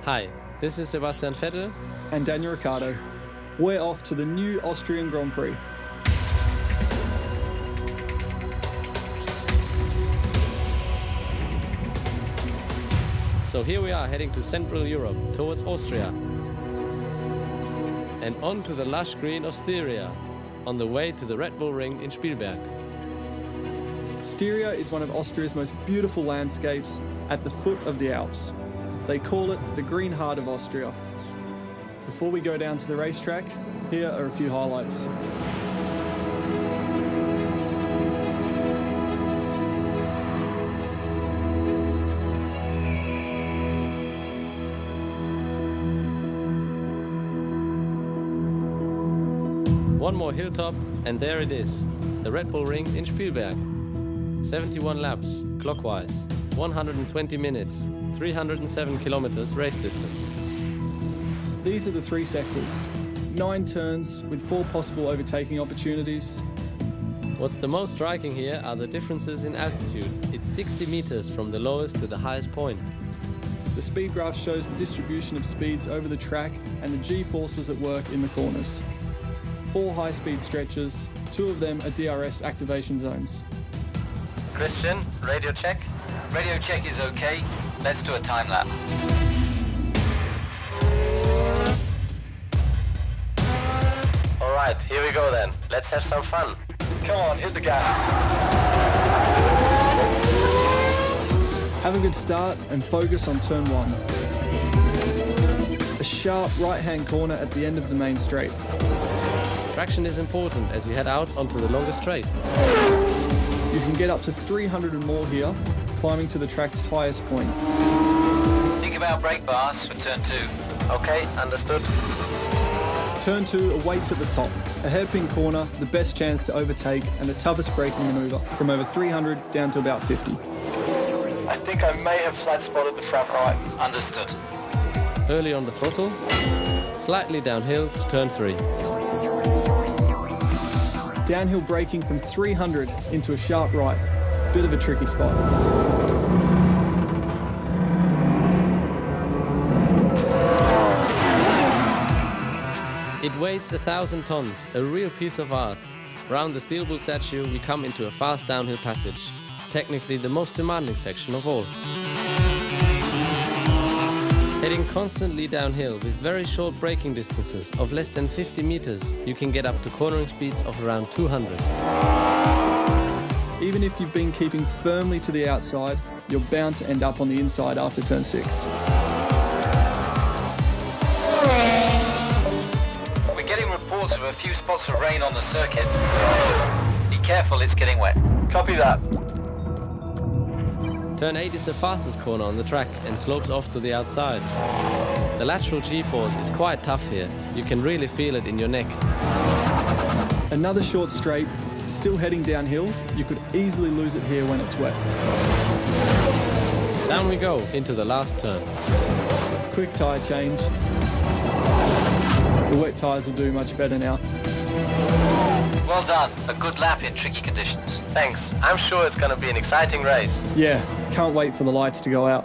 Hi, this is Sebastian Vettel and Daniel Ricciardo. We're off to the new Austrian Grand Prix. So here we are heading to Central Europe, towards Austria. And on to the lush green of Styria, on the way to the Red Bull Ring in Spielberg. Styria is one of Austria's most beautiful landscapes at the foot of the Alps. They call it the green heart of Austria. Before we go down to the racetrack, here are a few highlights. One more hilltop and there it is, the Red Bull Ring in Spielberg. 71 laps, clockwise, 120 minutes, 307 kilometers race distance. These are the three sectors, 9 turns with 4 possible overtaking opportunities. What's the most striking here are the differences in altitude. It's 60 meters from the lowest to the highest point. The speed graph shows the distribution of speeds over the track and the G-forces at work in the corners. 4 high-speed stretches, 2 of them are DRS activation zones. Christian, radio check? Radio check is okay. Let's do a time lap. Alright, here we go then. Let's have some fun. Come on, hit the gas. Have a good start and focus on turn 1. A sharp right-hand corner at the end of the main straight. Traction is important as you head out onto the longer straight. You can get up to 300 and more here, climbing to the track's highest point. Think about brake bars for turn 2. Okay, understood. Turn 2 awaits at the top. A hairpin corner, the best chance to overtake, and the toughest braking manoeuvre, from over 300 down to about 50. I think I may have flat spotted the front right. Understood. Early on the throttle, slightly downhill to turn 3. Downhill braking from 300 into a sharp right. Bit of a tricky spot. It weighs 1,000 tons, a real piece of art. Round the steel bull statue we come into a fast downhill passage, technically the most demanding section of all. Heading constantly downhill with very short braking distances of less than 50 meters, you can get up to cornering speeds of around 200. Even if you've been keeping firmly to the outside, you're bound to end up on the inside after turn 6. We're getting reports of a few spots of rain on the circuit. Be careful, it's getting wet. Copy that. Turn 8 is the fastest corner on the track and slopes off to the outside. The lateral G-force is quite tough here. You can really feel it in your neck. Another short straight, still heading downhill. You could easily lose it here when it's wet. Down we go into the last turn. Quick tyre change. The wet tyres will do much better now. Well done. A good lap in tricky conditions. Thanks. I'm sure it's going to be an exciting race. Yeah, can't wait for the lights to go out.